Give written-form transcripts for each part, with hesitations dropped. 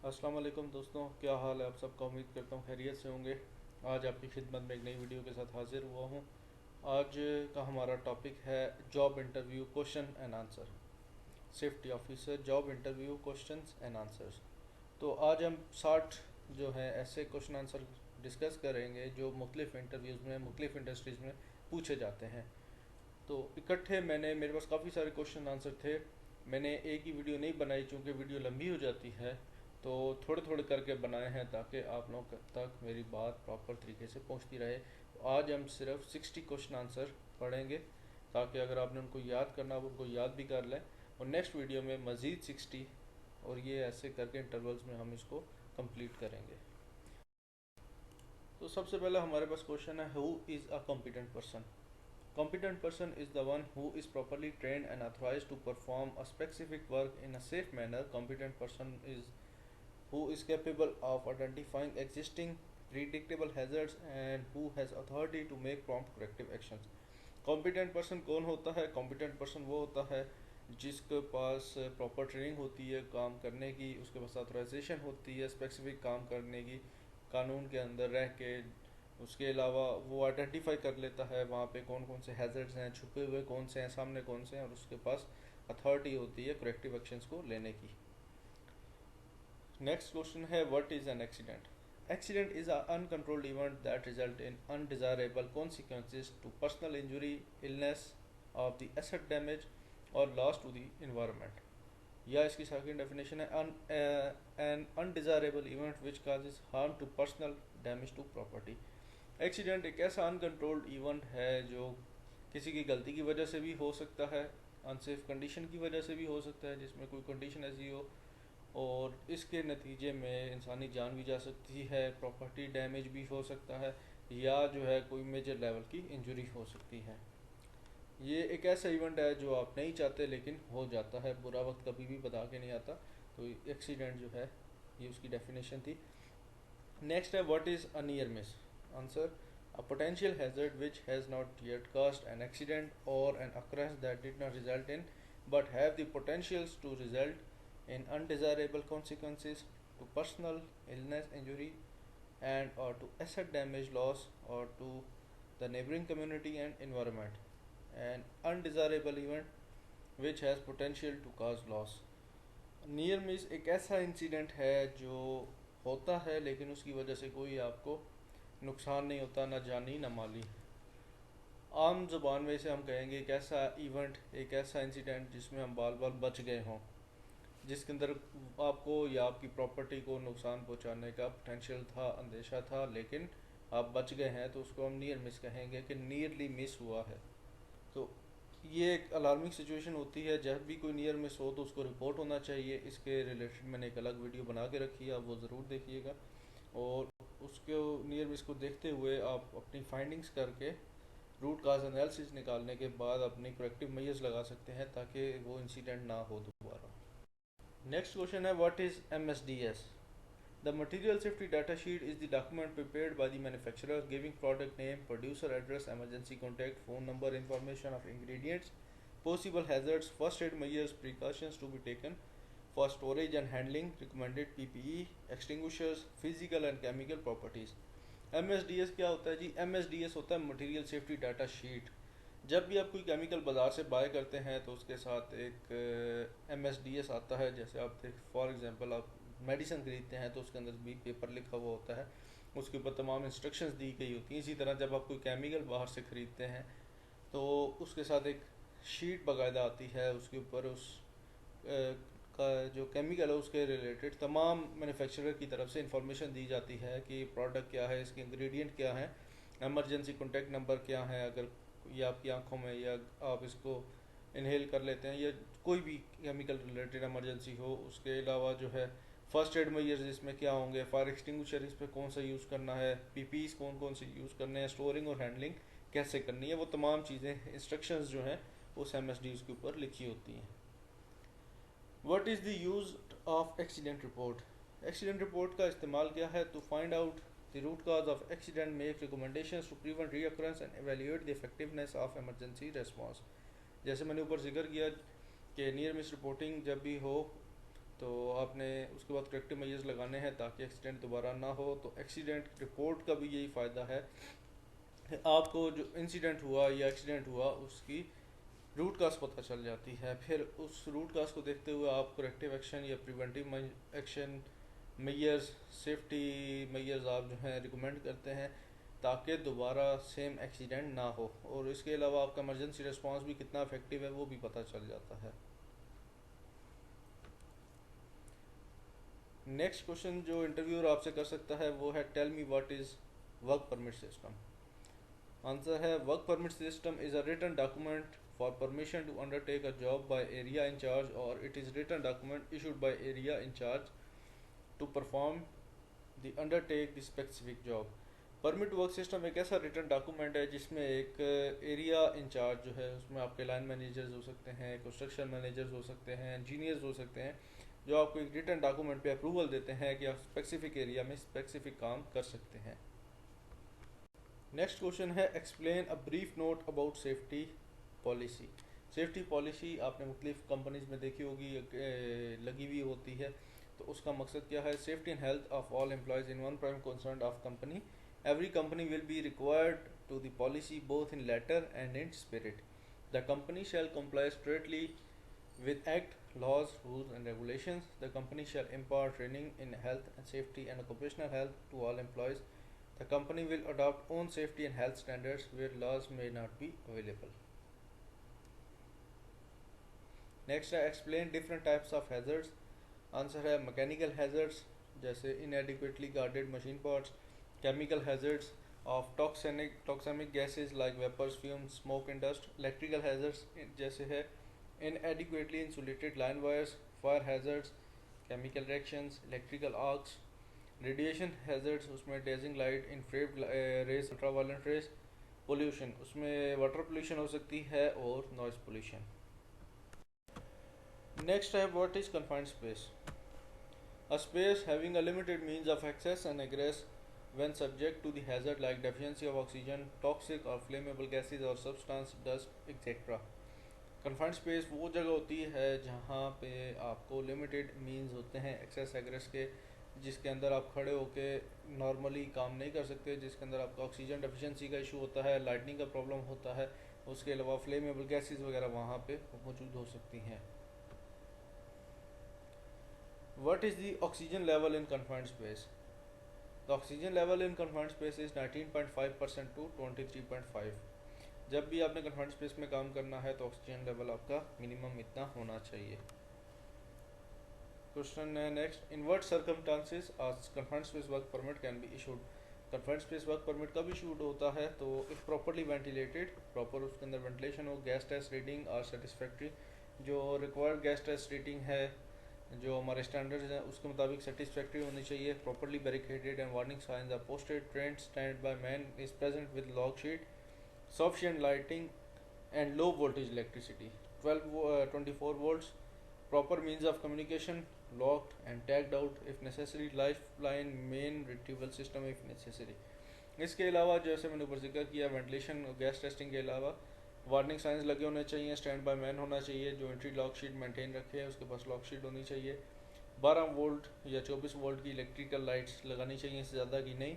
अस्सलाम वालेकुम दोस्तों, क्या हाल है आप सबका। उम्मीद करता हूँ खैरियत से होंगे। आज आपकी खिदमत में एक नई वीडियो के साथ हाजिर हुआ हूँ। आज का हमारा टॉपिक है job interview question and answer. Safety officer job interview questions and answers. तो आज हम 60 जो है ऐसे क्वेश्चन आंसर डिस्कस करेंगे जो मुख्तलिफ इंटरव्यूज़ में मुख्तलिफ इंडस्ट्रीज़ में पूछे जाते हैं। तो इकट्ठे मेरे पास काफ़ी सारे क्वेश्चन आंसर थे। मैंने एक ही वीडियो नहीं बनाई चूँकि वीडियो लंबी हो जाती है, तो थोड़े थोड़े करके बनाए हैं ताकि आप लोगों तक मेरी बात प्रॉपर तरीके से पहुंचती रहे। तो आज हम सिर्फ 60 क्वेश्चन आंसर पढ़ेंगे ताकि अगर आपने उनको याद करना हो उनको याद भी कर लें, और नेक्स्ट वीडियो में मज़ीद 60 और ये ऐसे करके इंटरवल्स में हम इसको कंप्लीट करेंगे। तो सबसे पहला हमारे पास क्वेश्चन है, who is a competent person. Competent person is the one who is properly trained and authorized to perform a specific work in a safe manner. Competent person is who is capable of identifying existing predictable hazards and who has authority to make prompt corrective actions. Competent person कौन होता है? Competent person वो होता है जिसके पास proper training होती है काम करने की, उसके पास ऑथराइजेशन होती है स्पेसिफिक काम करने की, कानून के अंदर रह के। उसके अलावा वो आइडेंटिफाई कर लेता है वहाँ पे कौन कौन से हैज़र्ड्स हैं, छुपे हुए कौन से हैं, सामने कौन से हैं, और उसके पास अथॉरिटी होती है करेक्टिव एक्शंस को लेने की। नेक्स्ट क्वेश्चन है, what is an accident. Accident is a uncontrolled event that result in undesirable consequences to personal injury, illness of the asset damage और लॉस टू द इन्वायरमेंट। या इसकी second definition है, an undesirable event which causes harm to personal damage to property. Accident एक ऐसा uncontrolled event है जो किसी की गलती की वजह से भी हो सकता है, अनसेफ कंडीशन की वजह से भी हो सकता है, जिसमें कोई कंडीशन ऐसी हो और इसके नतीजे में इंसानी जान भी जा सकती है, प्रॉपर्टी डैमेज भी हो सकता है, या जो है कोई मेजर लेवल की इंजरी हो सकती है। ये एक ऐसा इवेंट है जो आप नहीं चाहते लेकिन हो जाता है, बुरा वक्त कभी भी बता के नहीं आता। तो एक्सीडेंट जो है ये उसकी डेफिनेशन थी। नेक्स्ट है, what is a near miss. Answer, a potential hazard which has not yet caused an accident or an occurrence that did not result in but have the potentials to result in undesirable consequences to personal illness, injury, and or to asset damage, loss, or to the neighboring community and environment. An undesirable event which has potential to cause loss. Near miss एक ऐसा incident है जो होता है लेकिन उसकी वजह से कोई आपको नुकसान नहीं होता, ना जानी ना माली। आम ज़ुबान में इसे हम कहेंगे एक ऐसा इवेंट, एक ऐसा इंसिडेंट जिसमें हम बाल बाल बच गए हों, जिसके अंदर आपको या आपकी प्रॉपर्टी को नुकसान पहुंचाने का पोटेंशियल था, अंदेशा था, लेकिन आप बच गए हैं, तो उसको हम नियर मिस कहेंगे कि नियरली मिस हुआ है। तो ये एक अलार्मिंग सिचुएशन होती है, जब भी कोई नियर मिस हो तो उसको रिपोर्ट होना चाहिए। इसके रिलेटेड मैंने एक अलग वीडियो बना के रखी है, आप वो ज़रूर देखिएगा। और उसके नियर मिस को देखते हुए आप अपनी फाइंडिंग्स करके रूट काज एनालिसिस निकालने के बाद अपनी करेक्टिव मेजर्स लगा सकते हैं ताकि वो इंसिडेंट ना हो दोबारा। नेक्स्ट क्वेश्चन है, what is MSDS। The material safety data sheet is the document prepared by the manufacturer giving product name, producer address, emergency contact, phone number, information of ingredients, possible hazards, first aid measures, precautions to be taken for storage and handling, recommended PPE, extinguishers, physical and chemical properties. MSDS क्या होता है जी? MSDS होता है material safety data sheet. जब भी आप कोई chemical बाज़ार से बाय करते हैं तो उसके साथ एक MSDS आता है। जैसे आप फॉर एग्जांपल आप मेडिसिन खरीदते हैं तो उसके अंदर भी पेपर लिखा हुआ होता है, उसके ऊपर तमाम इंस्ट्रक्शंस दी गई होती हैं। इसी तरह जब आप कोई केमिकल बाहर से ख़रीदते हैं तो उसके साथ एक शीट बाकायदा आती है, उसके ऊपर उस का जो केमिकल है उसके रिलेटेड तमाम मैन्युफैक्चरर की तरफ से इंफॉर्मेशन दी जाती है कि प्रोडक्ट क्या है, इसके इंग्रेडिएंट क्या हैं, एमरजेंसी कॉन्टैक्ट नंबर क्या है अगर ये आपकी आंखों में या आप इसको इनहेल कर लेते हैं या कोई भी केमिकल रिलेटेड एमरजेंसी हो। उसके अलावा जो है फर्स्ट एड मेजर्स इसमें क्या होंगे, फायर एक्सटिंग्विशर इस पर कौन सा यूज़ करना है, पीपीज कौन कौन से यूज़ करने हैं, स्टोरिंग और हैंडलिंग कैसे करनी है, वो तमाम चीज़ें इंस्ट्रक्शंस जो हैं उस MSDs के ऊपर लिखी होती हैं। What is the use of accident report. Accident report का इस्तेमाल क्या है? To find out the root cause of accident, make recommendations to prevent reoccurrence and evaluate the effectiveness of emergency response. जैसे मैंने ऊपर जिक्र किया कि नियर मिस रिपोर्टिंग जब भी हो तो आपने उसके बाद करेक्टिव मेजर्स लगाने हैं ताकि एक्सीडेंट दोबारा ना हो। तो एक्सीडेंट रिपोर्ट का भी यही फ़ायदा है कि आपको जो इंसिडेंट हुआ या एक्सीडेंट हुआ उसकी रूट काज पता चल जाती है। फिर उस रूट काज को देखते हुए आप करेक्टिव एक्शन या preventive action measures, safety measures आप जो हैं रिकमेंड करते हैं ताकि दोबारा सेम एक्सीडेंट ना हो। और इसके अलावा आपका इमरजेंसी रिस्पांस भी कितना इफेक्टिव है वो भी पता चल जाता है। नेक्स्ट क्वेश्चन जो इंटरव्यूअर आपसे कर सकता है वो है tell me what is work permit system. Answer है work permit system is a written document for permission to undertake a job by area in charge, or it is written document issued by area in charge to perform the undertake the specific job। Permit work system एक ऐसा written document है जिसमें एक area in charge जो है उसमें आपके line managers हो सकते हैं, कंस्ट्रक्शन मैनेजर्स हो सकते हैं, इंजीनियर्स हो सकते हैं, जो आपको एक रिटन डॉक्यूमेंट पे अप्रूवल देते हैं कि आप स्पेसिफिक एरिया में स्पेसिफिक काम कर सकते हैं। नेक्स्ट क्वेश्चन है explain a brief note about safety policy. Safety policy आपने मुख्तलिफ कंपनीज में देखी होगी, लगी हुई होती है। तो उसका मकसद क्या है? Safety and health of all employees in one prime concern of company. Every company will be required to the policy both in letter and in spirit. The company shall comply strictly with act, laws, rules and regulations. The company shall impart training in health and safety and occupational health to all employees. The company will adopt own safety and health standards where laws may not be available. Next है explain different types of hazards. Answer है mechanical hazards जैसे inadequately guarded machine parts, chemical hazards of toxic gases like vapours, fumes, smoke and dust. Electrical hazards जैसे है inadequately insulated line wires, fire hazards, chemical reactions, electrical arcs. Radiation hazards उसमें dazzling light, infrared rays, ultraviolet rays. Pollution उसमें water pollution हो सकती है और noise pollution. Next है what is confined space. A space having a limited means of access and egress when subject to the hazard like deficiency of oxygen, toxic or flammable gases or substance, dust, etc. Confined space वो जगह होती है जहाँ पे आपको limited means होते हैं access एग्रेस के, जिसके अंदर आप खड़े होके नॉर्मली काम नहीं कर सकते, जिसके अंदर आपका ऑक्सीजन डेफिशिएंसी का इशू होता है, लाइटनिंग का प्रॉब्लम होता है, उसके अलावा फ्लेमेबल गैसेस वगैरह वहाँ पे मौजूद हो सकती हैं। What is the oxygen level in confined space? The oxygen level in confined space is 19.5% to 23.5। जब भी आपने confined space में काम करना है तो ऑक्सीजन लेवल आपका मिनिमम इतना होना चाहिए। क्वेश्चन है next, in what circumstances a confined space work permit can be issued। confined space work permit कब इशूड होता है? तो इफ प्रॉपरली वेंटिलेटेड, प्रॉपर उसके अंदर वेंटिलेशन हो, गैस टेस्ट रीडिंग और सेटिस्फैक्ट्री, जो रिक्वायर्ड गैस टेस्ट रेटिंग है जो हमारे स्टैंडर्ड्स हैं उसके मुताबिक सेटिस्फैक्ट्री होनी चाहिए, properly barricaded and warning signs are posted, trained stand by man is present with log sheet, sufficient lighting and low voltage electricity 24 volts, proper means of communication locked and tagged out if necessary, lifeline main retrieval system if necessary। इसके अलावा जैसे मैंने ऊपर जिक्र किया ventilation और gas testing के अलावा वार्निंग साइंस लगे होने चाहिए, स्टैंड बाय मैन होना चाहिए जो एंट्री लॉक शीट मेंटेन रखे है, उसके पास लॉक शीट होनी चाहिए, 12 वोल्ट या 24 वोल्ट की इलेक्ट्रिकल लाइट्स लगानी चाहिए, इससे ज़्यादा की नहीं।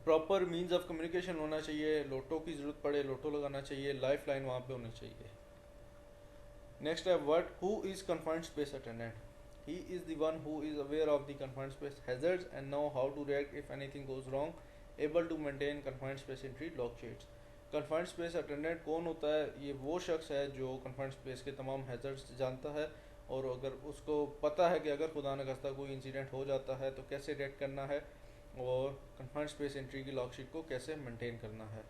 प्रॉपर मींस ऑफ कम्युनिकेशन होना चाहिए, लोटो की ज़रूरत पड़े लोटो लगाना चाहिए, लाइफ लाइन वहाँ पे होनी चाहिए। नेक्स्ट है what who is confined space attendant. He is the one who is aware of the confined space hazards and know how to react if anything goes wrong, able to maintain confined space entry log sheets. Confined space attendant कौन होता है? ये वो शख्स है जो confined space के तमाम हैजर्ड्स जानता है और अगर उसको पता है कि अगर खुदा न खास्ता कोई इंसिडेंट हो जाता है तो कैसे रिएक्ट करना है और कन्फाइंड स्पेस एंट्री की लॉक शीट को कैसे मेंटेन करना है।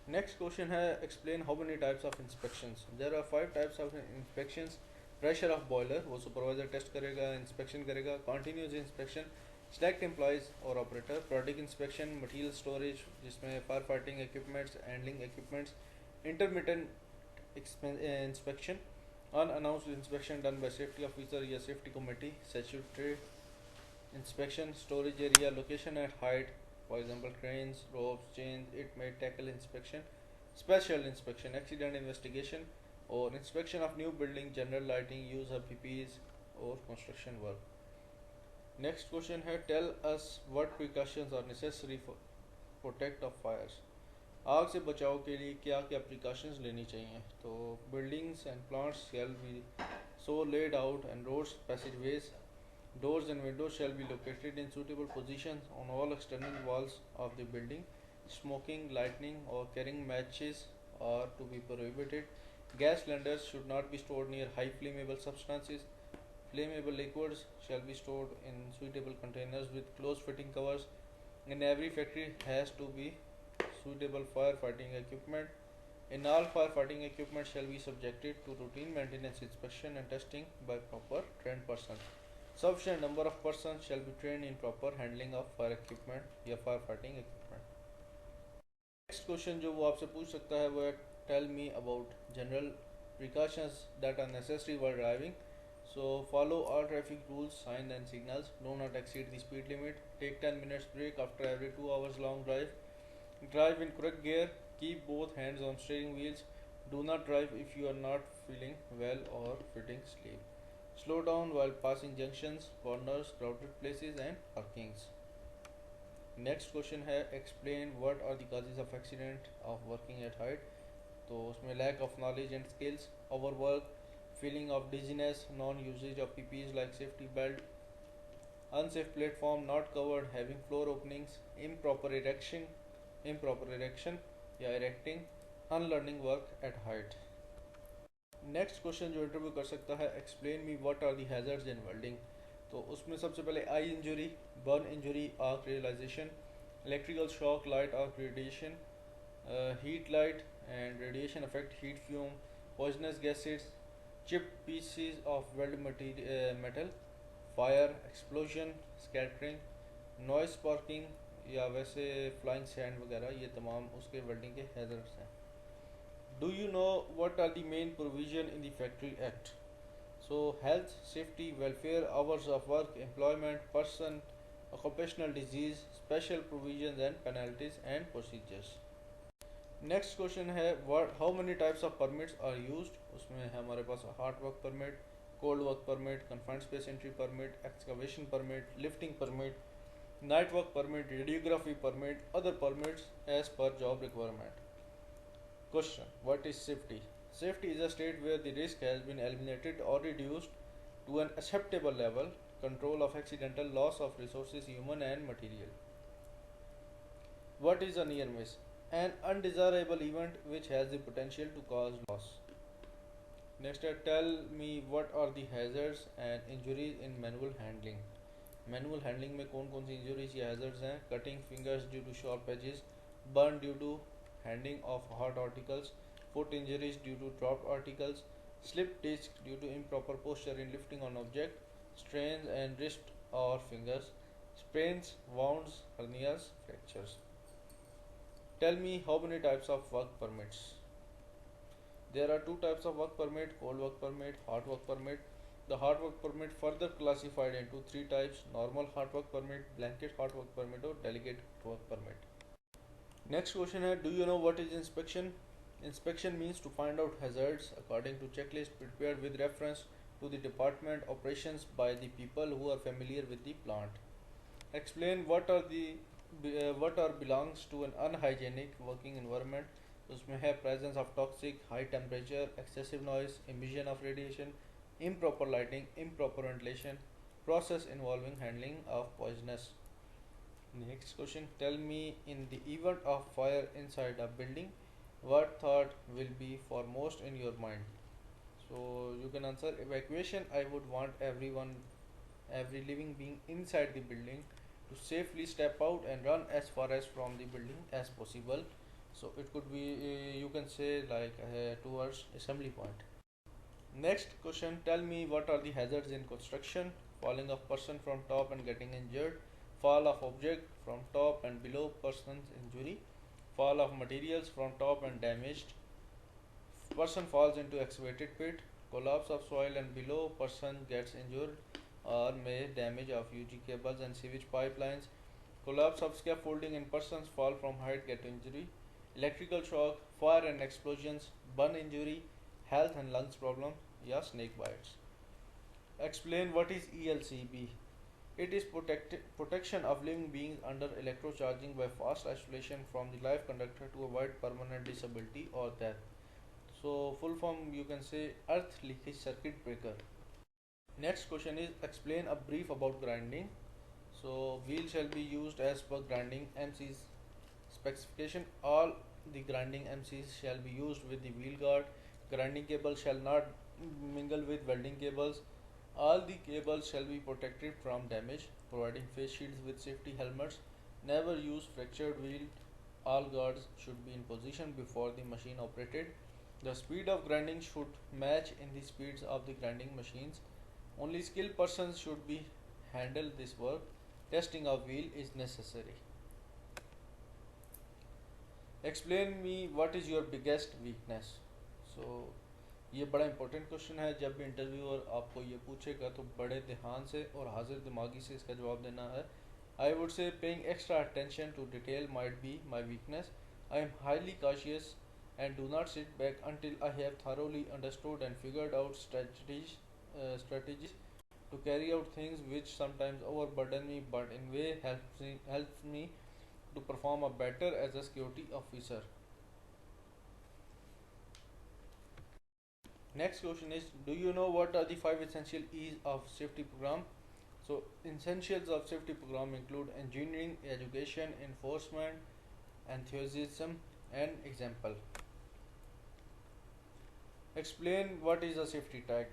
नेक्स्ट क्वेश्चन है explain how many types of inspections. There are 5 types of inspections. Pressure of boiler वो सुपरवाइजर टेस्ट करेगा, इंस्पेक्शन करेगा। कॉन्टीन्यूस इंस्पेक्शन सेलेक्ट एम्प्लॉयज़ और operator. Product inspection material storage जिसमें fire fighting equipments, handling equipments. Intermittent inspection unannounced inspection done by safety officer या safety committee. Statutory inspection storage area location eight height, for example cranes, ropes, chains, it may tackle inspection। Special inspection accident investigation or inspection of new building, general lighting, use of PPEs or construction work. Next question है, tell us what precautions are necessary for protect of fires. आग से बचाव के लिए क्या क्या precautions लेनी चाहिए. तो buildings and plants shall be so laid out and roads, passageways, doors and windows shall be located in suitable positions on all external walls of the building. Smoking, lighting or carrying matches are to be prohibited. Gas cylinders should not be stored near high flammable substances. Flammable liquids shall be stored in suitable containers with close fitting covers. In every factory has to be suitable firefighting equipment. In all firefighting equipment shall be subjected to routine maintenance, inspection and testing by proper trained persons. Sufficient number of persons shall be trained in proper handling of fire equipment या firefighting equipment. Next question जो वो आपसे पूछ सकता है वो है, tell me about general precautions that are necessary while driving. So follow all traffic rules, signs and signals. Do not exceed the speed limit. Take 10 minutes break after every 2 hours long drive. Drive in correct gear. Keep both hands on steering wheels. Do not drive if you are not feeling well or fitting sleep. Slow down while passing junctions, corners, crowded places and parkings. Next question है, explain what are the causes of accident of working at height. तो उसमें lack of knowledge and skills, overwork, feeling of dizziness, non usage of PPEs like safety belt, unsafe platform not covered having floor openings, improper erection या erecting, unlearning work at height. Next question जो interview कर सकता है, explain me what are the hazards in welding. तो उसमें सबसे पहले आई injury, burn injury, arc realization, electrical shock, light arc radiation, heat light and radiation affect heat fume, poisonous gases, chip pieces of weld metal, fire, explosion, scattering, noise sparking या वैसे flying sand वगैरह, ये तमाम उसके welding के hazards हैं. Do you know what are the main provision in the factory act. So health, safety, welfare, hours of work, employment, person, occupational disease, special provisions and penalties and procedures. Next question है, how many types of permits are used. उसमें है हमारे पास hard work permit, cold work permit, confined space entry permit, excavation permit, lifting permit, night work permit, radiography permit, other permits as per job requirement. Question, what is safety? Safety is a state where the risk has been eliminated or reduced to an acceptable level. Control of accidental loss of resources, human and material. What is a near miss? An undesirable event which has the potential to cause loss. Next, tell me what are the hazards and injuries in manual handling. Manual handling में कौन कौन सी injuries या hazards हैं? Cutting fingers due to sharp edges, burn due to handling of hot articles, foot injuries due to dropped articles, slip disc due to improper posture in lifting on object, strains and wrist or fingers, sprains, wounds, hernias, fractures. Tell me how many types of work permits. There are two types of work permit, cold work permit, hot work permit. The hot work permit further classified into three types: normal hot work permit, blanket hot work permit or delegate work permit. Next question है, do you know what is inspection? Inspection means to find out hazards according to checklist prepared with reference to the department operations by the people who are familiar with the plant. Explain what are belongs to an unhygienic working environment. उसमें है presence of toxic, high temperature, excessive noise, emission of radiation, improper lighting, improper ventilation, process involving handling of poisonous. Next question, tell me in the event of fire inside a building, what thought will be foremost in your mind. So you can answer evacuation. I would want every living being inside the building to safely step out and run as far as from the building as possible. So it could be you can say like towards assembly point. Next question, tell me what are the hazards in construction. Falling of person from top and getting injured, fall of object from top and below, person's injury, fall of materials from top and damaged, person falls into excavated pit, collapse of soil and below, person gets injured or may damage of UG cables and sewage pipelines, collapse of scaffolding and persons fall from height get injury, electrical shock, fire and explosions, burn injury, health and lungs problem या snake bites. Explain what is ELCB. It is protection of living beings under electrocharging by fast isolation from the live conductor to avoid permanent disability or death. So full form you can say earth leakage circuit breaker. Next question is explain a brief about grinding. So wheel shall be used as per grinding MC's specification. All the grinding MCs shall be used with the wheel guard. Grinding cable shall not mingle with welding cables. All the cables shall be protected from damage, providing face shields with safety helmets. Never use fractured wheel. All guards should be in position before the machine operated. The speed of grinding should match in the speeds of the grinding machines. Only skilled persons should be handle this work. Testing of wheel is necessary. Explain me what is your biggest weakness. So ये बड़ा important question है. जब भी interviewer आपको ये पूछेगा तो बड़े ध्यान से और हाजिर दिमागी से इसका जवाब देना है. I would say paying extra attention to detail might be my weakness. I am highly cautious and do not sit back until I have thoroughly understood and figured out strategies to carry out things which sometimes overburden me but in way helps me to perform a better as a security officer. Next question is, do you know what are the 5 essential E's of safety program? So essentials of safety program include engineering, education, enforcement, enthusiasm and example. Explain what is a safety tag.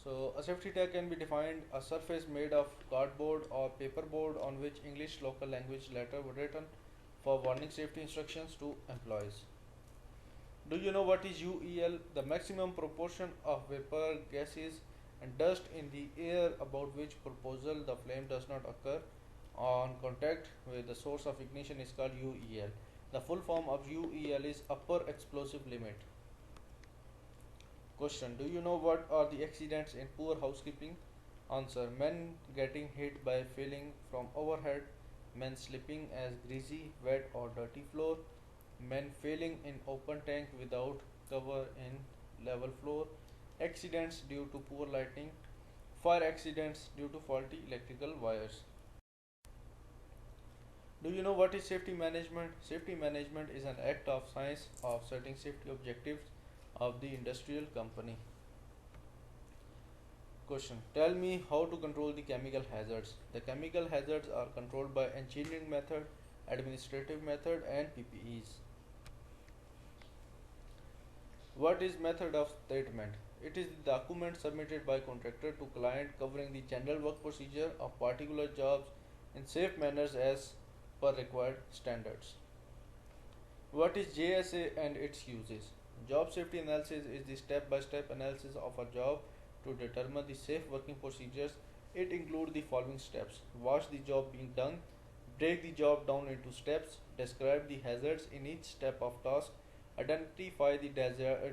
So a safety tag can be defined a surface made of cardboard or paperboard on which English local language letter were written for warning safety instructions to employees. Do you know what is UEL? The maximum proportion of vapor, gases and dust in the air about which proposal the flame does not occur on contact with the source of ignition is called UEL. The full form of UEL is upper explosive limit. Question: do you know what are the accidents in poor housekeeping? Answer: men getting hit by falling from overhead, men slipping as greasy, wet or dirty floor, men failing in open tank without cover in level floor, accidents due to poor lighting, fire accidents due to faulty electrical wires. Do you know what is safety management? Safety management is an act of science of setting safety objectives of the industrial company. Question: tell me how to control the chemical hazards. The chemical hazards are controlled by engineering method, administrative method and PPEs. What is method of statement? It is the document submitted by contractor to client covering the general work procedure of particular jobs in safe manners as per required standards. What is JSA and its uses? Job safety analysis is the step-by-step analysis of a job to determine the safe working procedures. It includes the following steps: watch the job being done, break the job down into steps, describe the hazards in each step of task, identify the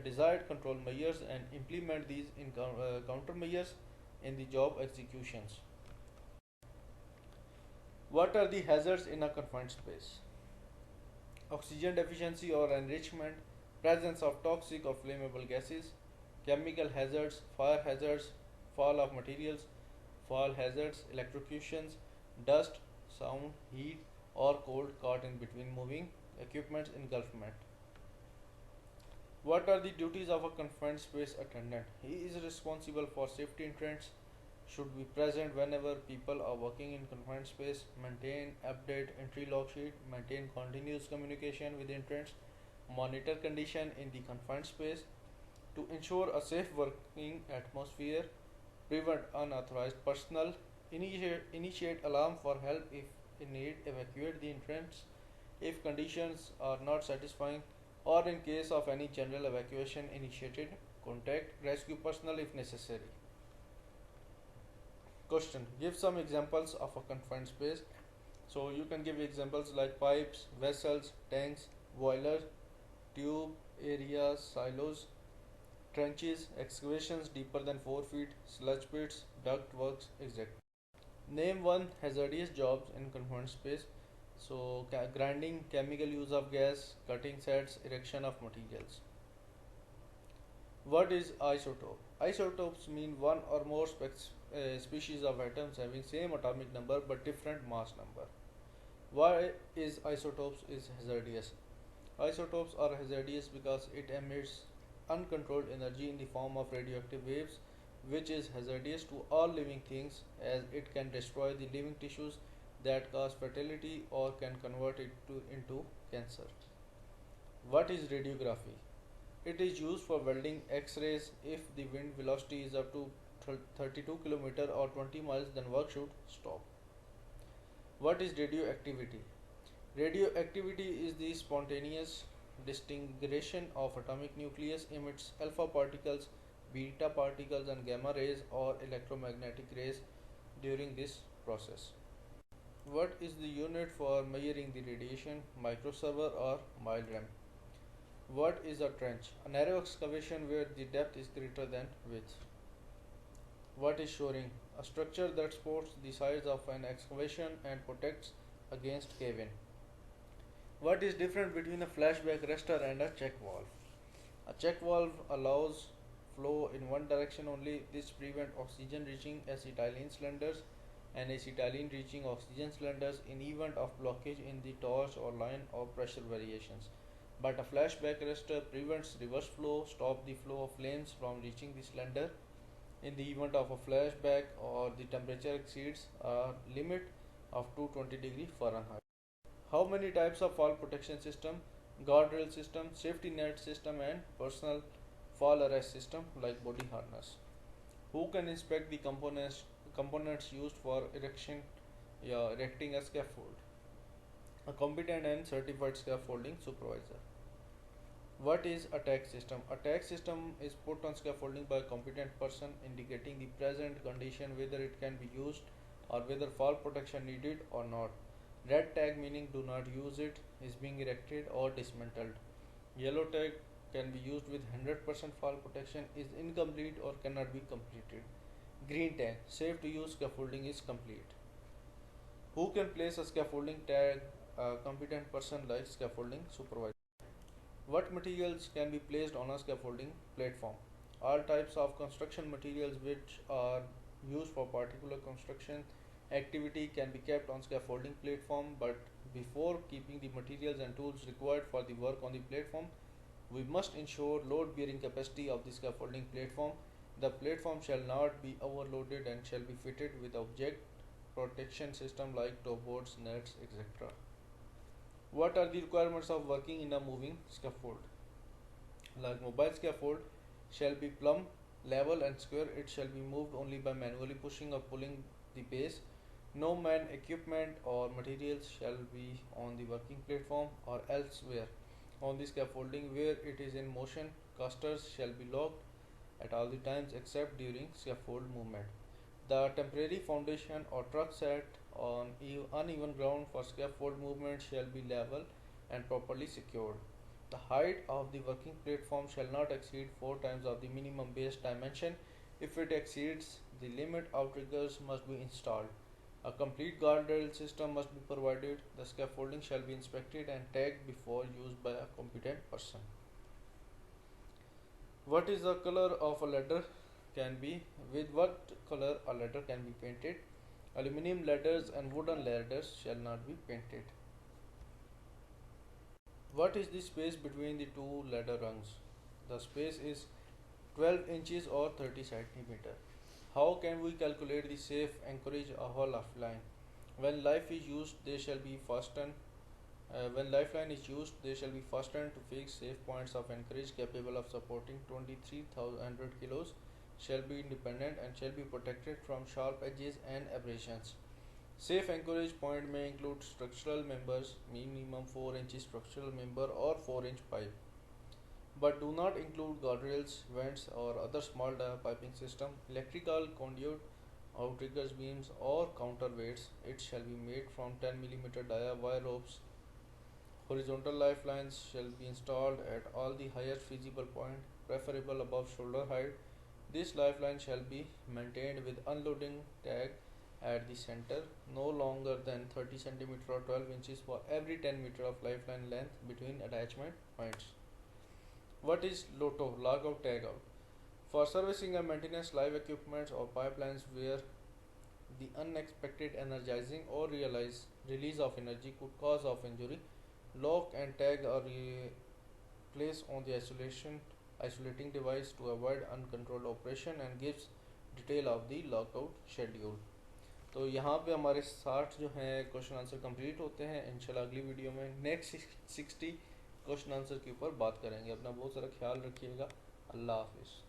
desired control measures and implement these in countermeasures in the job executions. What are the hazards in a confined space? Oxygen deficiency or enrichment, presence of toxic or flammable gases, chemical hazards, fire hazards, fall of materials, fall hazards, electrocutions, dust, sound, heat or cold caught in between moving equipment's engulfment. What are the duties of a confined space attendant? He is responsible for safety entrants, should be present whenever people are working in confined space, maintain, update entry log sheet, maintain continuous communication with entrants, monitor condition in the confined space, to ensure a safe working atmosphere, prevent unauthorized personnel, initiate alarm for help if in need, evacuate the entrants if conditions are not satisfying, or in case of any general evacuation initiated, contact rescue personnel if necessary. Question: give some examples of a confined space. So you can give examples like pipes, vessels, tanks, boilers, tube areas, silos, trenches, excavations deeper than 4 feet, sludge pits, duct works, etc. Name one hazardous jobs in confined space. So grinding, chemical use of gas, cutting sets, erection of materials. What is isotope? Isotopes mean one or more species of atoms having same atomic number but different mass number. Why is isotopes is hazardous? Isotopes are hazardous because it emits uncontrolled energy in the form of radioactive waves, which is hazardous to all living things as it can destroy the living tissues that cause fertility or can convert it into cancer. What is radiography? It is used for welding X-rays. If the wind velocity is up to 32 km or 20 miles, then work should stop. What is radioactivity? Radioactivity is the spontaneous disintegration of atomic nucleus, emits alpha particles, beta particles and gamma rays or electromagnetic rays during this process. What is the unit for measuring the radiation? Microserver or mile-rem? What is a trench? A narrow excavation where the depth is greater than width. What is shoring? A structure that supports the sides of an excavation and protects against cave-in. What is different between a flashback arrestor and a check valve? A check valve allows flow in one direction only. This prevents oxygen reaching acetylene cylinders and acetylene reaching oxygen cylinders in event of blockage in the torch or line or pressure variations. But a flashback arrestor prevents reverse flow, stop the flow of flames from reaching the cylinder in the event of a flashback or the temperature exceeds a limit of 220 degree Fahrenheit. How many types of fall protection system? Guardrail system, safety net system and personal fall arrest system like body harness. Who can inspect the components used for erecting a scaffold? A competent and certified scaffolding supervisor. What is a tag system? A tag system is put on scaffolding by a competent person indicating the present condition, whether it can be used or whether fall protection needed or not. Red tag meaning do not use it, is being erected or dismantled. Yellow tag can be used with 100% fall protection, is incomplete or cannot be completed. Green tag, safe to use scaffolding is complete. Who can place a scaffolding tag? A competent person like scaffolding supervisor. What materials can be placed on a scaffolding platform? All types of construction materials which are used for particular construction activity can be kept on scaffolding platform, but before keeping the materials and tools required for the work on the platform, we must ensure load bearing capacity of the scaffolding platform. The platform shall not be overloaded and shall be fitted with object protection system like top boards, nets, etc. What are the requirements of working in a moving scaffold? Like mobile scaffold shall be plumb, level and square. It shall be moved only by manually pushing or pulling the base. No man, equipment or materials shall be on the working platform or elsewhere on the scaffolding where it is in motion. Casters shall be locked at all the times except during scaffold movement. The temporary foundation or truck set on uneven ground for scaffold movement shall be level and properly secured. The height of the working platform shall not exceed 4 times of the minimum base dimension. If it exceeds the limit, outriggers must be installed. A complete guardrail system must be provided. The scaffolding shall be inspected and tagged before used by a competent person. What is the color of a ladder? Can be with what color a ladder can be painted? Aluminium ladders and wooden ladders shall not be painted. What is the space between the two ladder rungs? The space is 12 inches or 30 centimeter. How can we calculate the safe anchorage of a lifeline? When life is used, they shall be fastened. When lifeline is used, they shall be fastened to fixed safe points of anchorage capable of supporting 23,000 kilos, shall be independent and shall be protected from sharp edges and abrasions. Safe anchorage point may include structural members, minimum 4 inches structural member or 4-inch pipe, but do not include guardrails, vents or other small dia piping system, electrical conduit, outriggers beams or counterweights. It shall be made from 10 mm dia wire ropes. Horizontal lifelines shall be installed at all the highest feasible point, preferable above shoulder height. This lifeline shall be maintained with unloading tag at the center, no longer than 30 cm or 12 inches for every 10 meter of lifeline length between attachment points. What is LOTO, log out tag out? For servicing and maintenance live equipment or pipelines where the unexpected energizing or release of energy could cause of injury, lock and tag are placed on the isolating device to avoid uncontrolled operation and gives detail of the lockout schedule. तो यहाँ पे हमारे 60 जो हैं question answer complete होते हैं। इंशाल्लाह अगली वीडियो में नेक्स्ट 60 क्वेश्चन आंसर के ऊपर बात करेंगे। अपना बहुत सारा ख्याल रखिएगा। अल्लाह हाफिज़।